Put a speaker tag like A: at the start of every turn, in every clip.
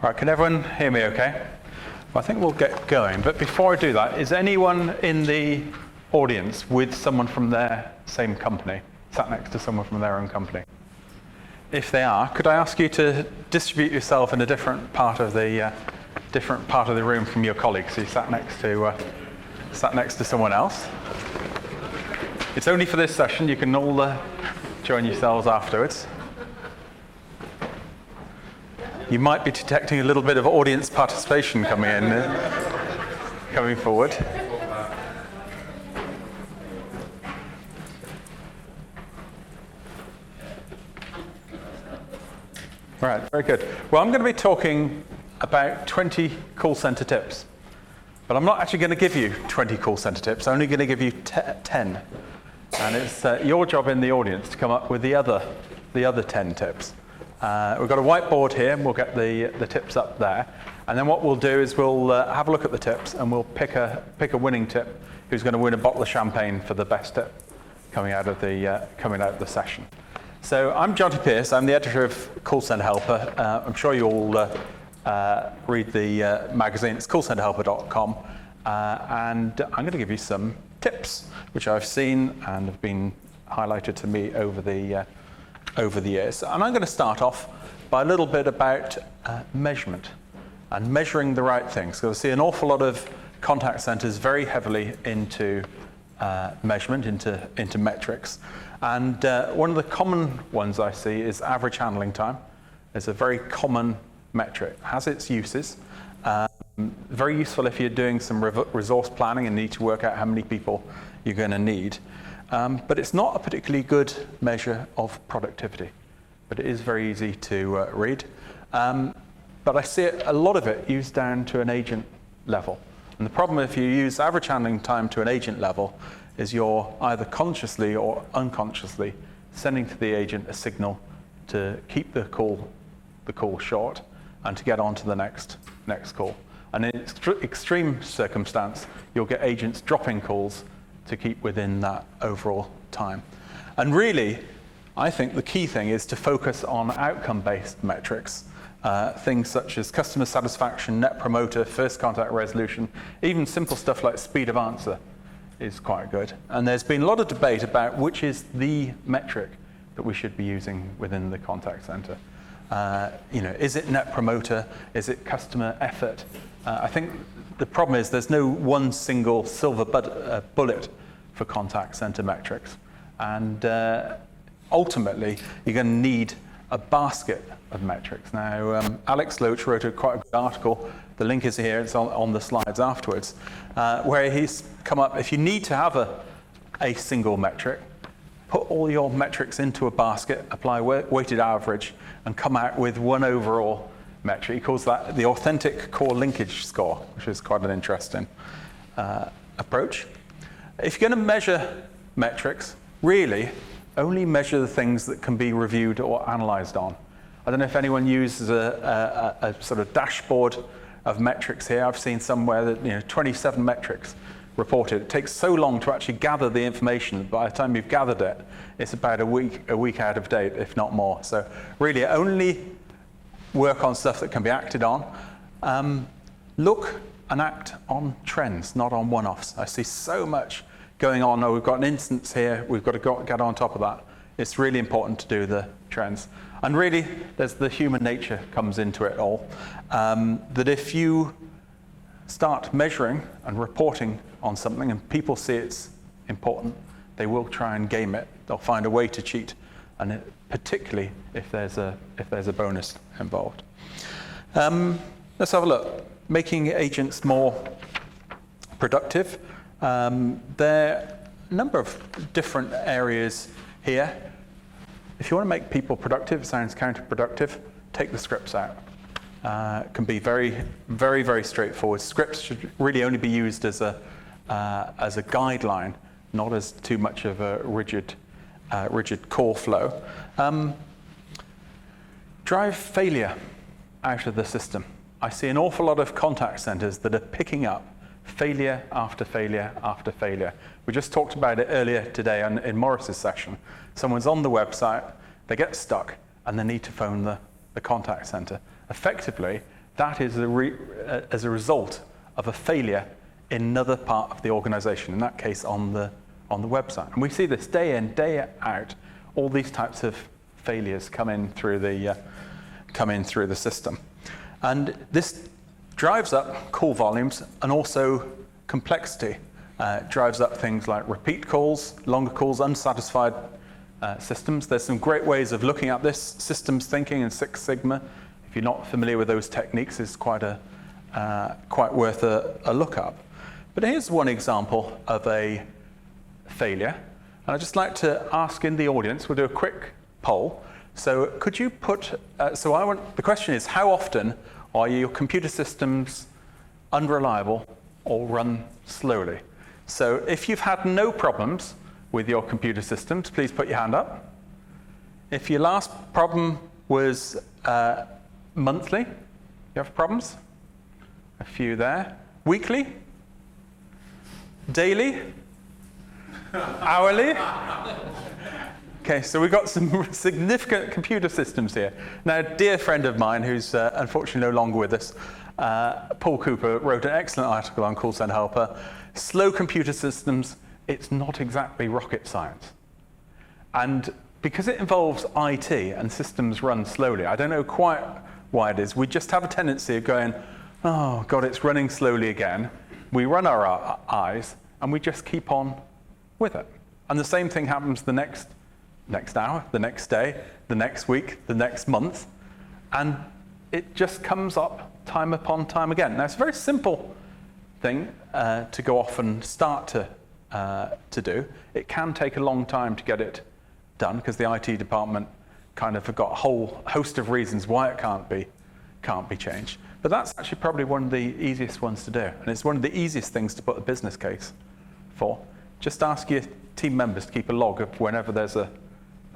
A: Right, can everyone hear me okay? Well, I think we'll get going, but before I do that, is anyone in the audience with someone from their same company, sat next to someone from their own company? If they are, could I ask you to distribute yourself in a different part of the room from your colleagues? So you sat next to someone else. It's only for this session. You can all join yourselves afterwards. You might be detecting a little bit of audience participation coming forward. Right, very good. Well, I'm going to be talking about 20 call center tips. But I'm not actually going to give you 20 call center tips. I'm only going to give you 10. And it's your job in the audience to come up with the other 10 tips. We've got a whiteboard here, and we'll get the tips up there. And then what we'll do is we'll have a look at the tips, and we'll pick a winning tip who's going to win a bottle of champagne for the best tip coming out of the session. So I'm Jonty Pearce. I'm the editor of Call Center Helper. I'm sure you all read the magazine. It's callcenterhelper.com. And I'm going to give you some tips, which I've seen and have been highlighted to me over the years. And I'm going to start off by a little bit about measurement and measuring the right things. Because I see an awful lot of contact centers very heavily into measurement, into metrics. And one of the common ones I see is average handling time. It's a very common metric. It has its uses. Very useful if you're doing some resource planning and need to work out how many people you're going to need. But it's not a particularly good measure of productivity, but it is very easy to read. But I see a lot of it used down to an agent level. And the problem if you use average handling time to an agent level is you're either consciously or unconsciously sending to the agent a signal to keep the call short and to get on to the next call. And in extreme circumstance, you'll get agents dropping calls to keep within that overall time. And really, I think the key thing is to focus on outcome-based metrics, things such as customer satisfaction, net promoter, first contact resolution, even simple stuff like speed of answer is quite good. And there's been a lot of debate about which is the metric that we should be using within the contact center. Is it net promoter? Is it customer effort? I think the problem is there's no one single silver bullet for contact center metrics. And ultimately, you're going to need a basket of metrics. Now, Alex Loach wrote quite a good article. The link is here. It's on the slides afterwards, where he's come up, if you need to have a single metric, put all your metrics into a basket, apply weighted average, and come out with one overall metric. He calls that the authentic core linkage score, which is quite an interesting approach. If you're going to measure metrics, really only measure the things that can be reviewed or analyzed on. I don't know if anyone uses a sort of dashboard of metrics here. I've seen somewhere that 27 metrics reported. It takes so long to actually gather the information that by the time you've gathered it, it's about a week out of date, if not more. So really only work on stuff that can be acted on. Look and act on trends, not on one-offs. I see so much going on. Oh, we've got an instance here. We've got to get on top of that. It's really important to do the trends. And really, there's the human nature comes into it all. That if you start measuring and reporting on something and people see it's important, they will try and game it. They'll find a way to cheat, and particularly if there's a bonus involved. Let's have a look. Making agents more productive. There are a number of different areas here. If you want to make people productive, it sounds counterproductive, take the scripts out. It can be very, very, very straightforward. Scripts should really only be used as a guideline, not as too much of a rigid core flow. Drive failure out of the system. I see an awful lot of contact centers that are picking up failure after failure after failure. We just talked about it earlier today in Morris's session. Someone's on the website, they get stuck, and they need to phone the contact center. Effectively, that is as a result of a failure in another part of the organization, in that case on the website. And we see this day in, day out, all these types of failures come in through the system. And this drives up call volumes and also complexity. Drives up things like repeat calls, longer calls, unsatisfied systems. There's some great ways of looking at this. Systems thinking in Six Sigma, if you're not familiar with those techniques, is quite worth a look up. But here's one example of a failure. And I'd just like to ask in the audience, we'll do a quick poll. So could you put, the question is, how often are your computer systems unreliable or run slowly? So if you've had no problems with your computer systems, please put your hand up. If your last problem was monthly, you have problems? A few there. Weekly? Daily? Hourly? Okay, so we've got some significant computer systems here. Now, a dear friend of mine who's unfortunately no longer with us, Paul Cooper, wrote an excellent article on Call Center Helper. Slow computer systems, it's not exactly rocket science. And because it involves IT and systems run slowly, I don't know quite why it is, we just have a tendency of going, oh God, it's running slowly again. We run our eyes and we just keep on with it. And the same thing happens the next hour, the next day, the next week, the next month, and it just comes up time upon time again. Now, it's a very simple thing to go off and start to do. It can take a long time to get it done because the IT department kind of have got a whole host of reasons why it can't be changed. But that's actually probably one of the easiest ones to do, and it's one of the easiest things to put a business case for. Just ask your team members to keep a log of whenever there's a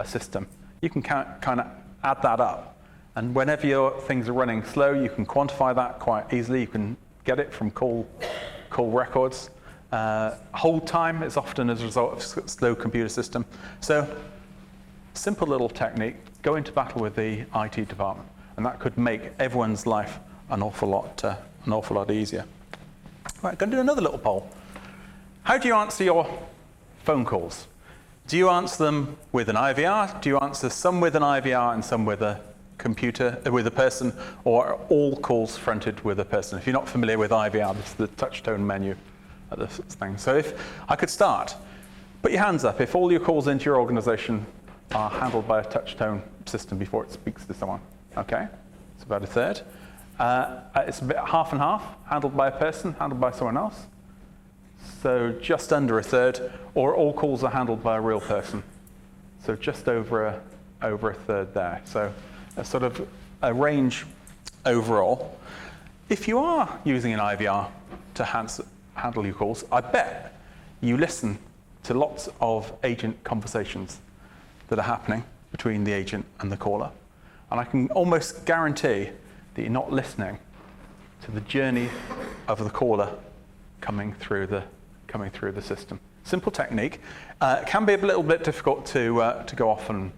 A: system. You can kind of add that up, and whenever your things are running slow, you can quantify that quite easily. You can get it from call records. Hold time is often as a result of slow computer system. So, simple little technique, go into battle with the IT department, and that could make everyone's life an awful lot easier. Right, going to do another little poll. How do you answer your phone calls? Do you answer them with an IVR? Do you answer some with an IVR and some with a computer, with a person, or are all calls fronted with a person? If you're not familiar with IVR, this is the touch tone menu at this thing. So if I could start, put your hands up if all your calls into your organization are handled by a touch tone system before it speaks to someone. Okay, it's about a third. It's a bit half and half, handled by a person, handled by someone else. So just under a third, or all calls are handled by a real person. So just over a third there. So a sort of a range overall. If you are using an IVR to handle your calls, I bet you listen to lots of agent conversations that are happening between the agent and the caller. And I can almost guarantee that you're not listening to the journey of the caller coming through the system. Simple technique. It can be a little bit difficult to go off and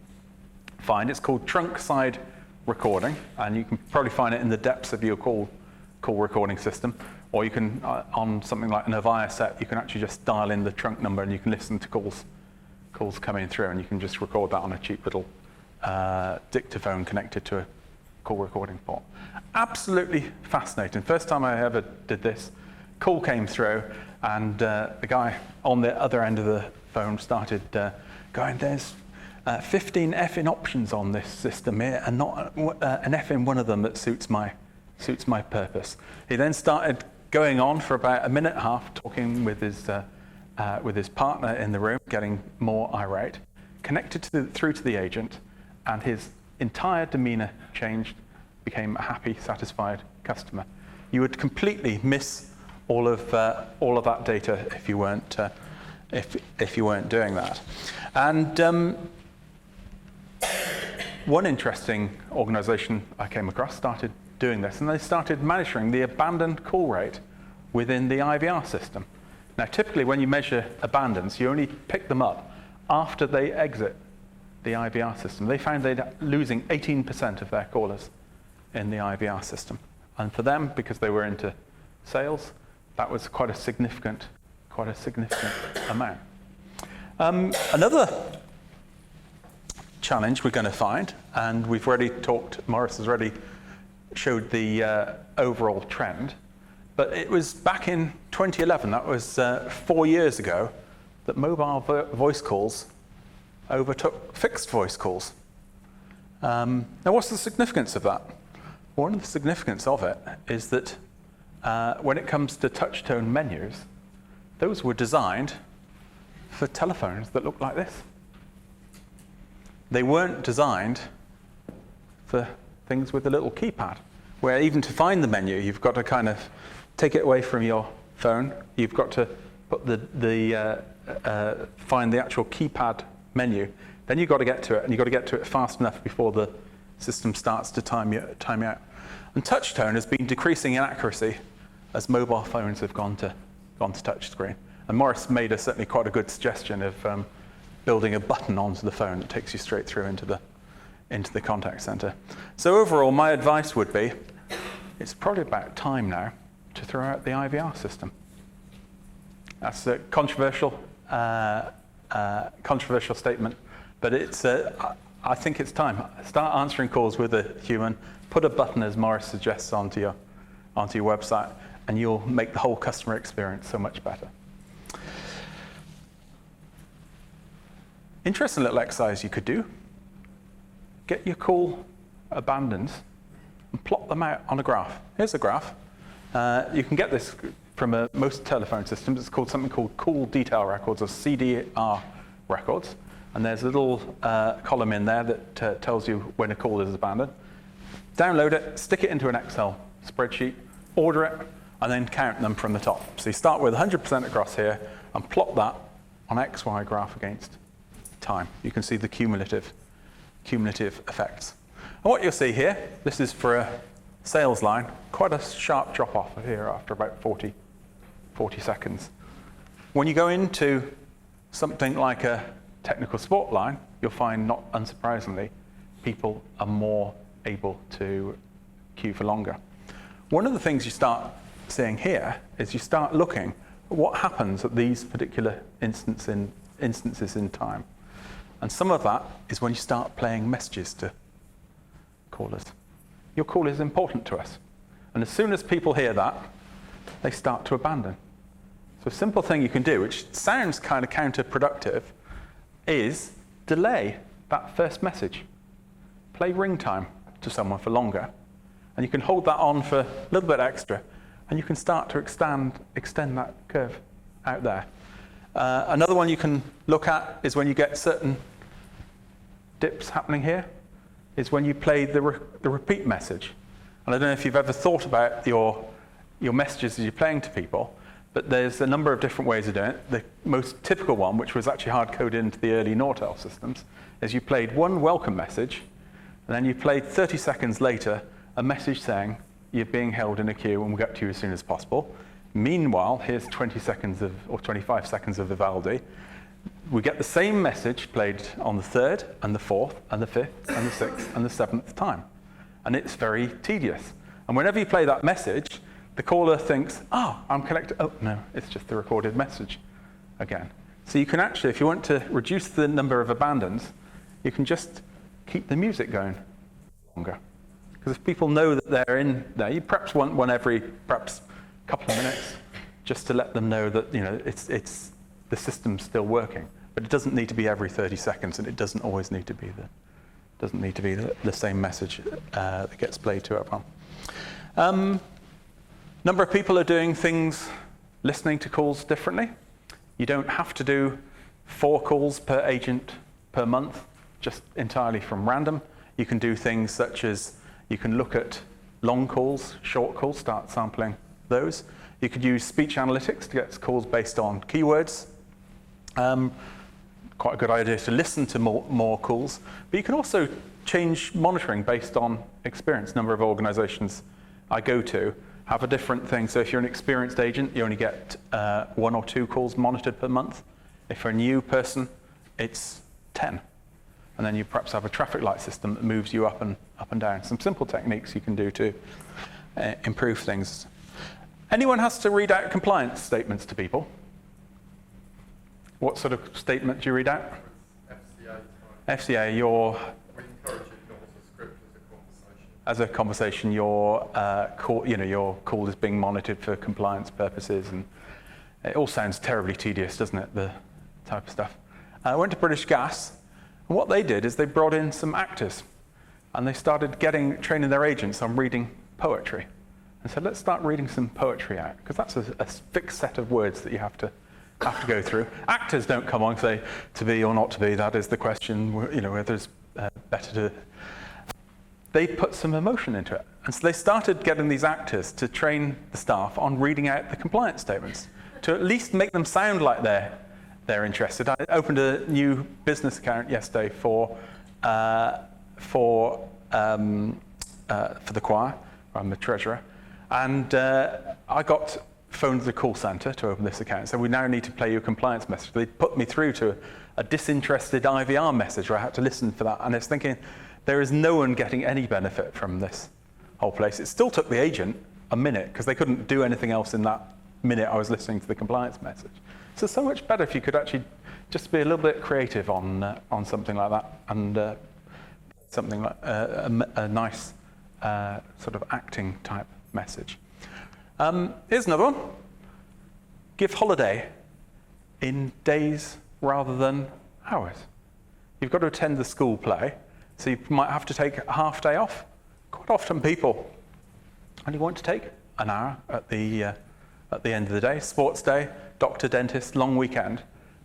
A: find. It's called trunk side recording, and you can probably find it in the depths of your call recording system, or you can on something like an Avaya set, you can actually just dial in the trunk number and you can listen to calls coming through, and you can just record that on a cheap little dictaphone connected to a call recording port. Absolutely fascinating. First time I ever did this, call came through, and the guy on the other end of the phone started going, there's 15 effing options on this system here, and not an effing one of them that suits my purpose. He then started going on for about a minute and a half, talking with his partner in the room, getting more irate, connected through to the agent, and his entire demeanor changed, became a happy, satisfied customer. You would completely miss all of that data if you weren't doing that. And one interesting organization I came across started doing this, and they started monitoring the abandoned call rate within the IVR system. Now, typically when you measure abandons, you only pick them up after they exit the IVR system. They found they're losing 18% of their callers in the IVR system. And for them, because they were into sales, that was quite a significant amount. Another challenge we're going to find, and we've already talked, Morris has already showed the overall trend, but it was back in 2011, that was 4 years ago, that mobile voice calls overtook fixed voice calls. Now, what's the significance of that? One of the significance of it is that when it comes to touch-tone menus, those were designed for telephones that look like this. They weren't designed for things with a little keypad, where even to find the menu, you've got to kind of take it away from your phone. You've got to put find the actual keypad menu. Then you've got to get to it, and you've got to get to it fast enough before the system starts to time you out. And touch tone has been decreasing in accuracy as mobile phones have gone to touch screen. And Morris made certainly quite a good suggestion of building a button onto the phone that takes you straight through into the contact center. So overall, my advice would be, it's probably about time now to throw out the IVR system. That's a controversial statement, but I think it's time. Start answering calls with a human. Put a button, as Morris suggests, onto your website, and you'll make the whole customer experience so much better. Interesting little exercise you could do. Get your call abandons and plot them out on a graph. Here's a graph. You can get this from most telephone systems. It's called something called call detail records, or CDR records. And there's a little column in there that tells you when a call is abandoned. Download it, stick it into an Excel spreadsheet, order it, and then count them from the top. So you start with 100% across here and plot that on XY graph against time. You can see the cumulative effects. And what you'll see here, this is for a sales line, quite a sharp drop off here after about 40 seconds. When you go into something like a technical support line, you'll find, not unsurprisingly, people are more able to queue for longer. One of the things you start seeing here is you start looking at what happens at these particular instances in time. And some of that is when you start playing messages to callers. Your call is important to us. And as soon as people hear that, they start to abandon. So a simple thing you can do, which sounds kind of counterproductive, is delay that first message. Play ring time to someone for longer. And you can hold that on for a little bit extra, and you can start to extend that curve out there. Another one you can look at is when you get certain dips happening here, is when you play the repeat message. And I don't know if you've ever thought about your messages as you're playing to people, but there's a number of different ways of doing it. The most typical one, which was actually hard-coded into the early Nortel systems, is you played one welcome message, and then you played 30 seconds later a message saying you're being held in a queue and we'll get to you as soon as possible. Meanwhile, here's 20 seconds or 25 seconds of Vivaldi. We get the same message played on the third and the fourth and the fifth and the sixth and the seventh time. And it's very tedious. And whenever you play that message, the caller thinks, oh, I'm connected. Oh, no, it's just the recorded message again. So you can actually, if you want to reduce the number of abandons, you can just keep the music going longer. Because if people know that they're in there, you perhaps want one every perhaps couple of minutes, just to let them know that it's the system's still working. But it doesn't need to be every 30 seconds, and it doesn't always need to be the same message that gets played to everyone. Number of people are doing things, listening to calls differently. You don't have to do 4 calls per agent per month, just entirely from random. You can do things such as you can look at long calls, short calls, start sampling those. You could use speech analytics to get calls based on keywords. Quite a good idea to listen to more calls. But you can also change monitoring based on experience. Number of organizations I go to have a different thing. So if you're an experienced agent, you only get 1 or 2 calls monitored per month. If you're a new person, it's 10. And then you perhaps have a traffic light system that moves you up and down. Some simple techniques you can do too. improve things. Anyone has to read out compliance statements to people? What sort of statement do you read out?
B: FCA.
A: FCA,
B: We encourage it not as a script, as a conversation.
A: Your call is being monitored for compliance purposes, and it all sounds terribly tedious, doesn't it? The type of stuff. I went to British Gas, and what they did is they brought in some actors, and they started training their agents on reading poetry, and said, let's start reading some poetry out, because that's a fixed set of words that you have to go through. Actors don't come on and say, to be or not to be, that is the question, whether it's better to... They put some emotion into it. And so they started getting these actors to train the staff on reading out the compliance statements, to at least make them sound like they're interested. I opened a new business account yesterday for the choir. I'm the treasurer. And I got phoned the call centre to open this account. So we now need to play you a compliance message. They put me through to a disinterested IVR message where I had to listen for that. And I was thinking, there is no one getting any benefit from this whole place. It still took the agent a minute because they couldn't do anything else in that minute I was listening to the compliance message. So much better if you could actually just be a little bit creative on something like that, and something like a nice sort of acting type message. Here's another one. Give holiday in days rather than hours. You've got to attend the school play, so you might have to take a half day off. Quite often people only want to take an hour at the end of the day. Sports day, doctor, dentist, long weekend.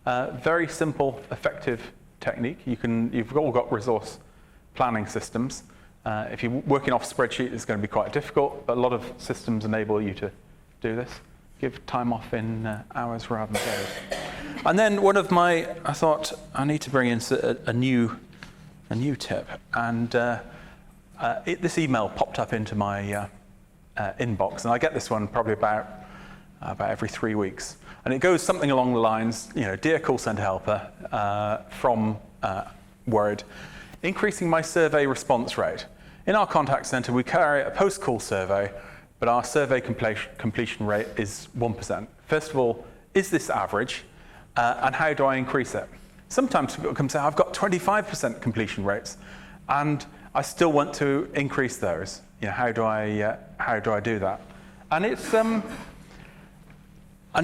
A: Very simple, effective technique. You've all got resource planning systems. If you're working off spreadsheet, it's going to be quite difficult, but a lot of systems enable you to do this. Give time off in hours rather than days. And then I thought I need to bring in a new tip, and this email popped up into my inbox, and I get this one probably about every 3 weeks, and it goes something along the lines, dear call center helper, from Word, increasing my survey response rate. In our contact center, we carry a post-call survey, but our survey completion rate is 1%. First of all, is this average, and how do I increase it? Sometimes people come say, I've got 25% completion rates, and I still want to increase those. How do I do that? And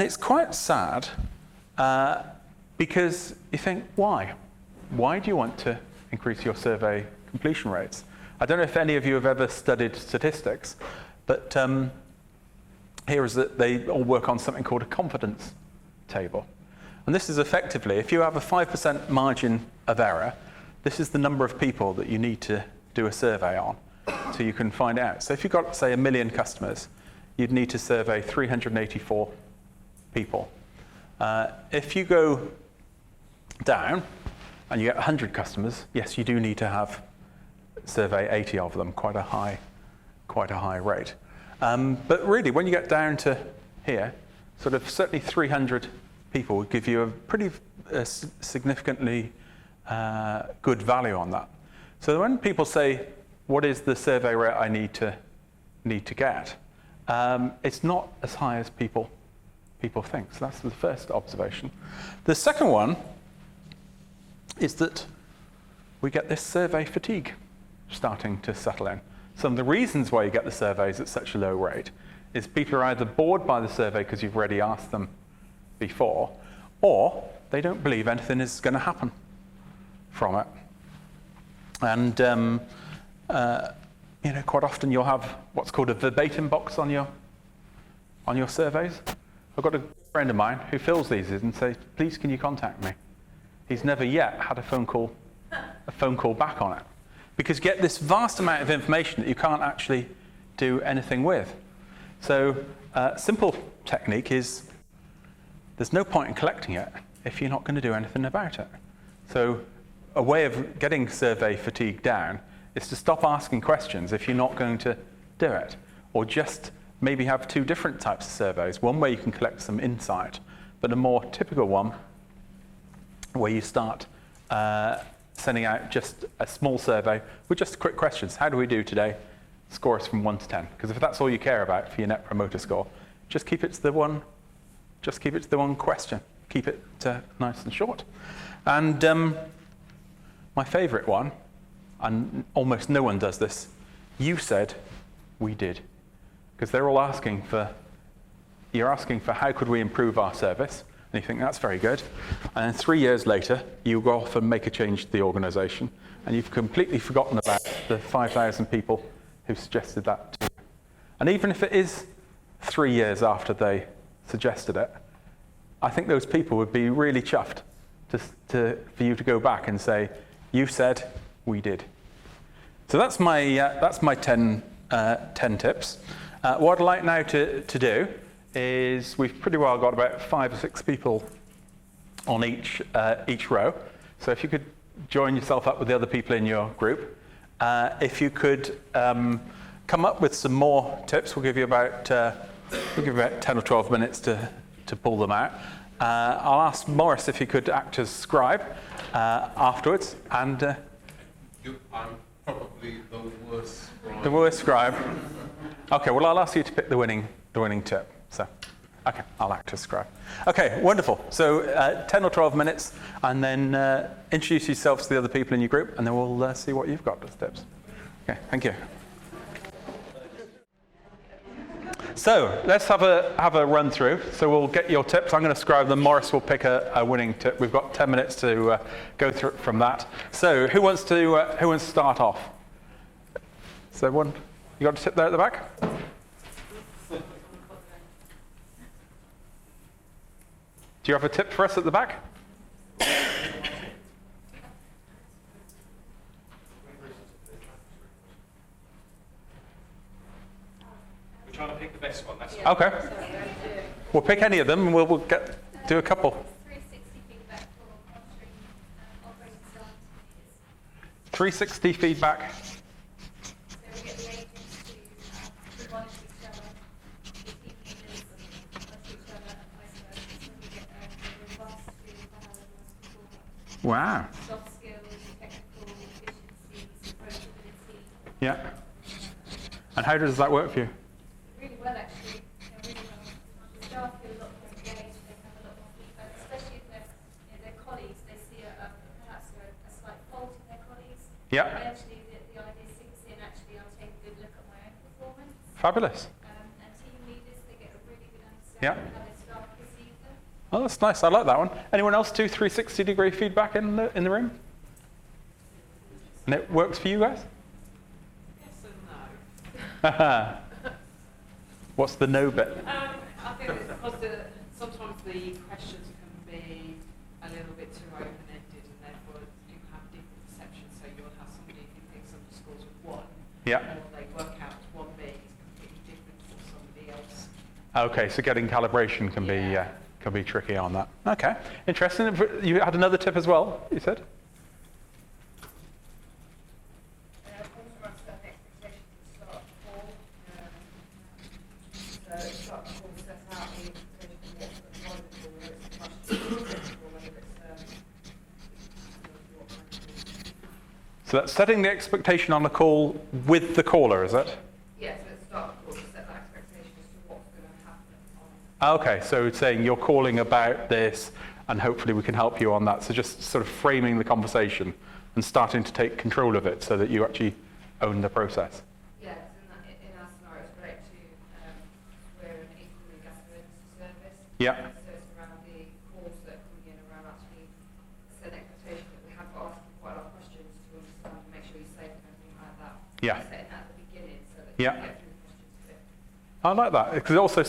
A: it's quite sad because you think, why? Why do you want to increase your survey completion rates? I don't know if any of you have ever studied statistics, but here is that they all work on something called a confidence table. And this is effectively, if you have a 5% margin of error, this is the number of people that you need to do a survey on, so you can find out. So if you've got, say, 1 million customers, you'd need to survey 384 people. If you go down and you get 100 customers, yes, you do need to survey 80 of them, quite a high rate. But really, when you get down to here, sort of certainly 300 people would give you a pretty significantly good value on that. So when people say, what is the survey rate I need to get? It's not as high as people think. So that's the first observation. The second one is that we get this survey fatigue starting to settle in. Some of the reasons why you get the surveys at such a low rate is people are either bored by the survey because you've already asked them before, or they don't believe anything is going to happen from it. And quite often you'll have what's called a verbatim box on your surveys. I've got a friend of mine who fills these and says, please can you contact me? He's never yet had a phone call back on it, because you get this vast amount of information that you can't actually do anything with. So simple technique is there's no point in collecting it if you're not going to do anything about it. So a way of getting survey fatigue down is to stop asking questions if you're not going to do it, or just maybe have 2 different types of surveys. One where you can collect some insight, but a more typical one where you start sending out just a small survey with just quick questions. How do we do today? score us from 1 to 10. Because if that's all you care about for your Net Promoter Score, just keep it to the one question. Keep it nice and short. And my favourite one, and almost no one does this, you said, we did. Because they're all asking for how could we improve our service, and you think that's very good. And then 3 years later, you go off and make a change to the organisation, and you've completely forgotten about the 5,000 people who suggested that to you. And even if it is 3 years after they suggested it, I think those people would be really chuffed for you to go back and say, you said, we did. So that's my 10 tips. What I'd like now to do is we've pretty well got about 5 or 6 people on each row. So if you could join yourself up with the other people in your group. If you could come up with some more tips, we'll give you about 10 or 12 minutes to pull them out. I'll ask Morris if he could act as scribe afterwards. And
B: I'm probably the worst scribe.
A: the worst scribe. Okay, well I'll ask you to pick the winning tip. So, okay, I'll act as scribe. Okay, wonderful. So 10 or 12 minutes, and then introduce yourselves to the other people in your group, and then we'll see what you've got as tips. Okay, thank you. So let's have a run through. So we'll get your tips. I'm going to scribe them. Morris will pick a winning tip. We've got 10 minutes to go through from that. So who wants to start off? So you got a tip there at the back? Do you have a tip for us at the back?
C: Trying to pick the best one. That's
A: Okay. We'll pick any of them and we'll do a couple.
D: 360 feedback for monitoring operating staff.
A: 360 feedback.
D: So we get the agents to monitor each other, the team leaders monitor each other, and vice versa. So we get a robust feel for how everyone's performing.
A: Wow.
D: Soft skills, technical efficiencies, approachability.
A: Yeah. And how does that work for you?
D: Really well, actually. Really well. The staff feel a lot more engaged. They have a lot more feedback, especially if their colleagues. They see perhaps a slight fault in their colleagues.
A: Yeah.
D: Eventually, the idea sinks in. Actually, I'll take a good look at my own performance.
A: Fabulous.
D: And team leaders, they get a really good
A: Yeah.
D: understanding of how their staff perceive them.
A: Oh, that's nice. I like that one. Anyone else do 360-degree feedback in the room? And it works for you guys?
E: Yes and no.
A: What's the no bit?
E: I think it's because sometimes the questions can be a little bit too open-ended, and therefore people have different perceptions. So you'll have somebody who thinks underscores with 1,
A: Yeah.
E: or they work out as 1B is completely different from somebody else.
A: Okay, so getting calibration can be tricky on that. Okay, interesting. You had another tip as well, you said? So that's setting the expectation on the call with the caller, is it?
E: Yes, so at the start of the course, set that expectation as to what's going to happen.
A: Okay, so it's saying you're calling about this and hopefully we can help you on that. So just sort of framing the conversation and starting to take control of it so that you actually own the process.
E: Yes, in our scenario, it's great to we're an equally gas emergency service.
A: Yeah.
E: So it's around the calls that are coming in around actually set an expectation that we have got asking quite a lot of questions to understand and make sure you're safe and everything like that.
A: Yeah.
E: Setting that at the beginning so that
A: Yeah.
E: you get through the questions a bit.
A: I like that because it also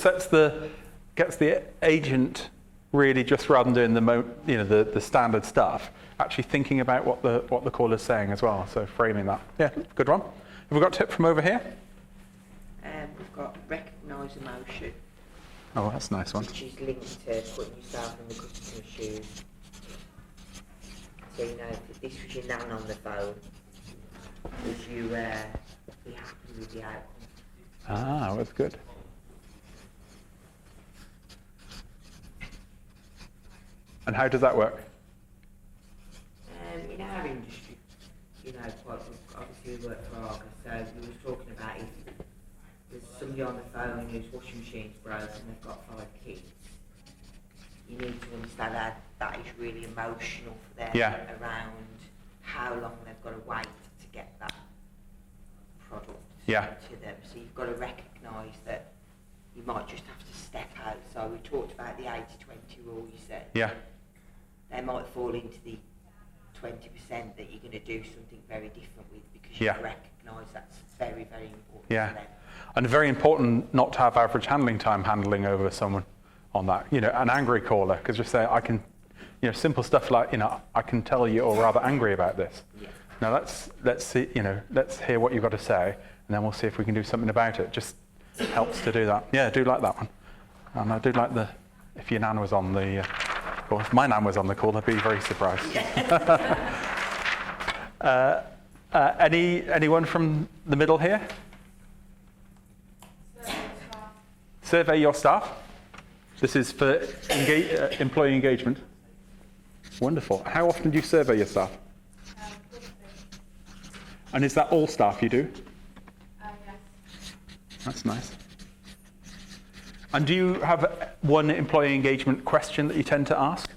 A: gets the agent really just rather than doing the standard stuff, actually thinking about what the caller's saying as well. So framing that. Yeah, good one. Have we got a tip from over here?
F: We've got recognise emotion,
A: Oh, that's a nice one.
F: which is linked to putting yourself in the customer's shoes. So you know, if this was your nan on the phone, would you be happy with the outcome?
A: Ah, that's good. And how does that work?
F: In our industry, you know, obviously who work for Argos, so we was talking about if there's somebody on the phone whose washing machine's broken and they've got 5 kids, you need to understand that is really emotional for them around how long they've got to wait to get that product to them. So you've got to recognise that you might just have to step out. So we talked about the 80-20 rule, you said.
A: Yeah.
F: They might fall into the 20% that you're going to do something very different with, because you recognise that's very, very important to them.
A: And very important not to have average handling time handling over someone on that. You know, an angry caller, because just say, I can, you know, simple stuff like, you know, I can tell you're rather angry about this. Yeah. Now let's see, you know, let's hear what you've got to say, and then we'll see if we can do something about it. Just helps to do that. Yeah, I do like that one. And I do like if your nan was on the, or if my nan was on the call, I'd be very surprised. Anyone from the middle here? Survey your staff. This is for employee engagement. Wonderful. How often do you survey your staff? And is that all staff you do?
D: Yes.
A: That's nice. And do you have one employee engagement question that you tend to ask?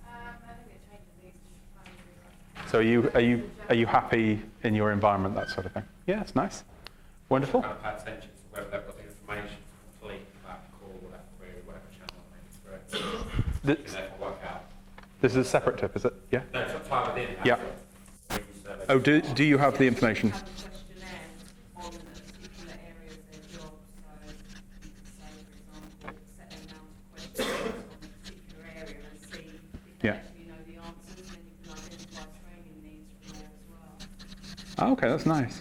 D: I think it changes these.
A: So are you happy in your environment, that sort of thing? Yeah, that's nice. Wonderful.
C: Kind of pay attention to whether they've got the information to complete that call, that query, whatever channel they need to you can therefore work out.
A: This is a separate tip, is it? Yeah?
C: No, it's not within.
A: Yeah. Oh, do you have the information?
E: Have a questionnaire on a particular area of their job, so you could say, for example, set an amount of questions on a particular area and see if they actually know the answers, and you can identify training needs from there as well.
A: Oh, okay, that's nice.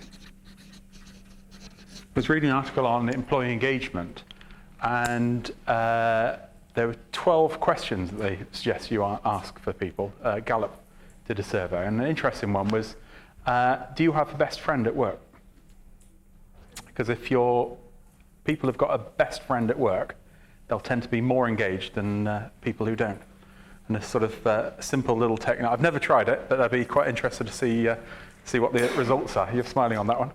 A: I was reading an article on employee engagement, and there were 12 questions that they suggest you ask for people. Gallup did a survey, and an interesting one was, do you have a best friend at work? Because if your people have got a best friend at work, they'll tend to be more engaged than people who don't. And this sort of simple little technique, I've never tried it, but I'd be quite interested to see what the results are. You're smiling on that one.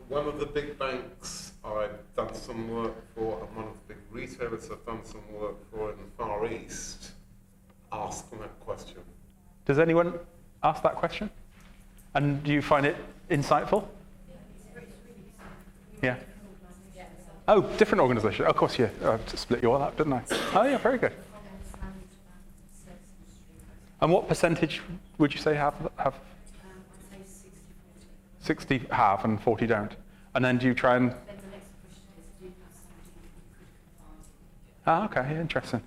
B: One of the big banks I've done some work for, and one of the big retailers I've done some work for in the Far East, asked them that question.
A: Does anyone ask that question? And do you find it insightful? Yeah. Oh, different organisation. Of course, yeah. I split you all up, didn't I? Oh, yeah, very good. And what percentage would you say have? 60 have and 40 don't. And then do you try and... Ah, okay, yeah, interesting.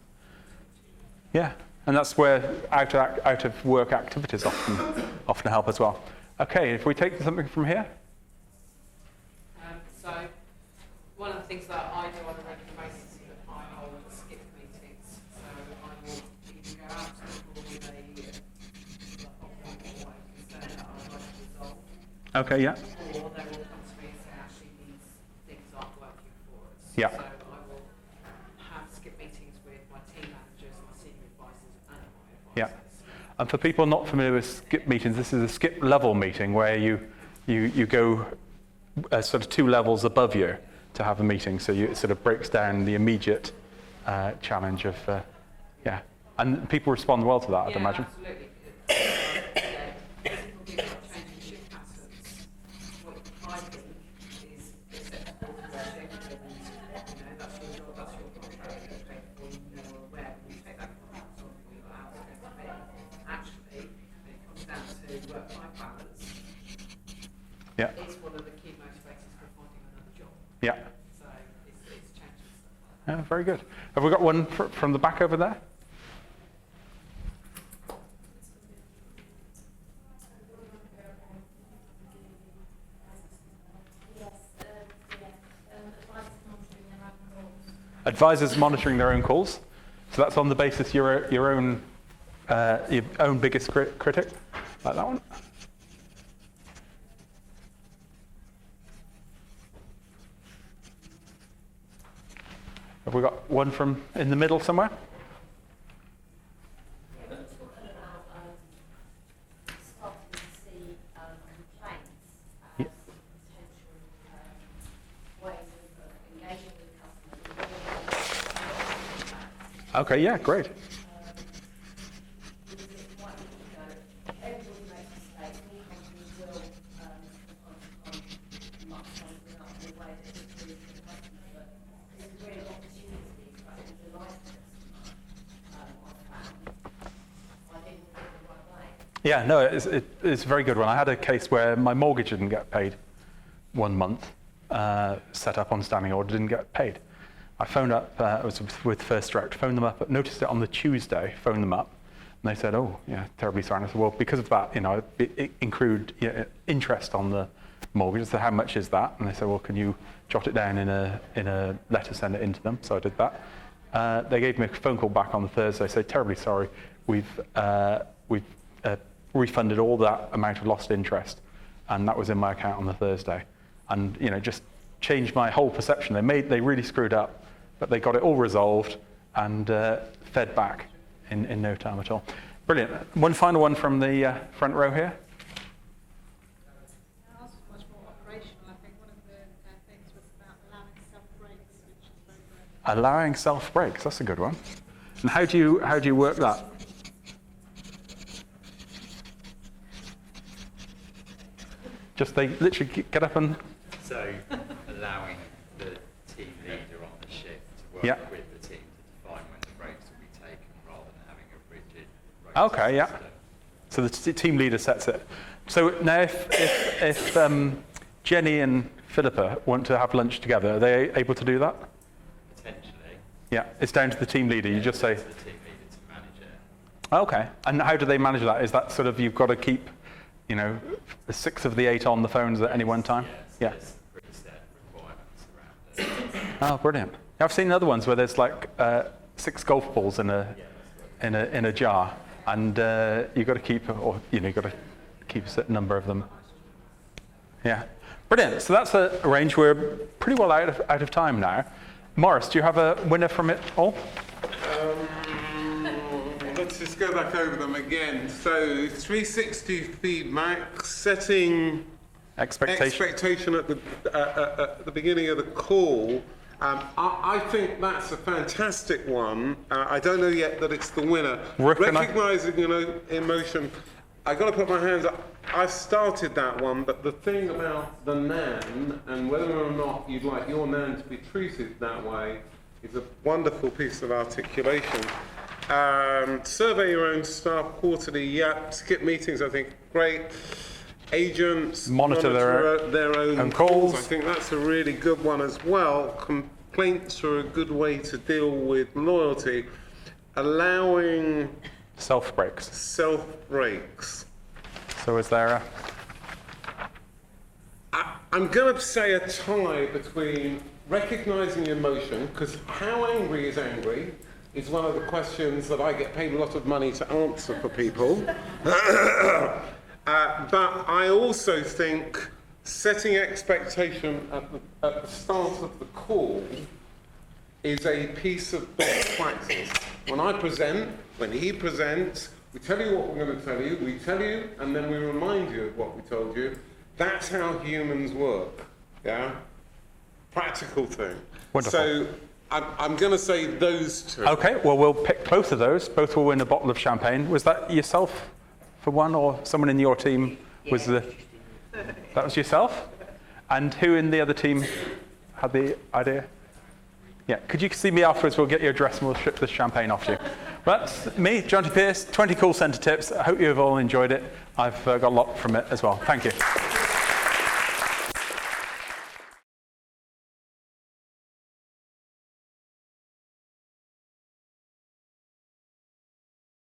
A: Yeah, and that's where out of work activities often help as well. Okay, if we take something from here.
E: So one of the things that I do on a regular basis is that I hold skip meetings. So I will either go out to people with a concern that I would like to resolve.
A: Okay, yeah.
E: Or they will come to me and say, actually, these things aren't working for us.
A: Yeah.
E: So I will have skip meetings with my team managers, my senior advisors, and my
A: Yeah.
E: advisors.
A: And for people not familiar with skip meetings, this is a skip level meeting where you go sort of 2 levels above you to have a meeting. So it sort of breaks down the immediate challenge of, yeah. And people respond well to that, I'd imagine.
E: Absolutely. People are changing shift patterns. What I think is acceptable to their shift, and that's your job, that's your contract, you're paid for, you're aware, when you take that contract on for your hours going to be. Actually, when it comes down to work-life balance, it's one of the key motivators for finding another job.
A: Yeah.
E: So it's changing stuff like that.
A: Yeah, very good. Have we got one from the back over there? Advisors monitoring their own calls. So that's on the basis you're your own biggest critic, like that one. Have we got one from in the middle somewhere? Okay, yeah, great. Yeah, no, it's a very good one. I had a case where my mortgage didn't get paid 1 month, set up on standing order, didn't get paid. I phoned up, I was with First Direct, phoned them up, noticed it on the Tuesday, phoned them up, and they said, oh, yeah, terribly sorry. And I said, well, because of that, it accrued interest on the mortgage. I said, how much is that? And they said, well, can you jot it down in a letter, send it into them? So I did that. They gave me a phone call back on the Thursday, said, terribly sorry, we've refunded all that amount of lost interest, and that was in my account on the Thursday. And just changed my whole perception. They really screwed up, but they got it all resolved and fed back in no time at all. Brilliant. One final one from the front row here.
G: Ours was much more operational. I think one of the things was about allowing self-breaks, which is very good.
A: Allowing self-breaks, that's a good one. And how do you work that? Just they literally get up and...
H: So allowing the team leader on the shift to work
A: Yeah.
H: with the team to define when the breaks will be taken rather than having a rigid rota
A: Okay, yeah.
H: system.
A: So the team leader sets it. So now if Jenny and Philippa want to have lunch together, are they able to do that?
H: Potentially,
A: Yeah, it's down to the team leader. You just say,
H: it's the team leader to manage it.
A: okay. And how do they manage that? Is that sort of you've got to keep, the 6 of the 8 on the phones at any one time?
H: Yeah,
A: Yeah.
H: so there's pretty set requirements around it.
A: Oh, brilliant. I've seen other ones where there's like 6 golf balls in a jar, and you've got to keep, you've got to keep a certain number of them. Yeah, brilliant. So that's arranged. We're pretty well out of time now. Morris, do you have a winner from it all?
B: Let's just go back over them again. So 360 feedback, setting expectation at the beginning of the call. I think that's a fantastic one. I don't know yet that it's the winner. Recognizing, emotion. I got to put my hands up. I started that one, but the thing about the nan and whether or not you'd like your nan to be treated that way is a wonderful piece of articulation. Survey your own staff quarterly. Yeah, skip meetings. I think great. Agents
A: Monitor
B: their own
A: calls.
B: I think that's a really good one as well. Complaints are a good way to deal with loyalty. Allowing
A: Self-breaks.
B: self-breaks.
A: So is there
B: I'm going to say a tie between recognizing emotion, because how angry is one of the questions that I get paid a lot of money to answer for people. But I also think setting expectation at the start of the call is a piece of best practice. When I present, when he presents, we tell you what we're going to tell you, we tell you, and then we remind you of what we told you. That's how humans work, yeah? Practical thing.
A: Wonderful.
B: So I'm going to say those two.
A: Okay, well, we'll pick both of those. Both will win a bottle of champagne. Was that yourself for one, or someone in your team was
F: Yeah,
A: that was yourself? And who in the other team had the idea? Yeah, could you see me afterwards? We'll get your address and we'll ship the champagne off to you. That's me, Jonty Pearce, 20 Cool Centre Tips. I hope you've all enjoyed it. I've got a lot from it as well. Thank you.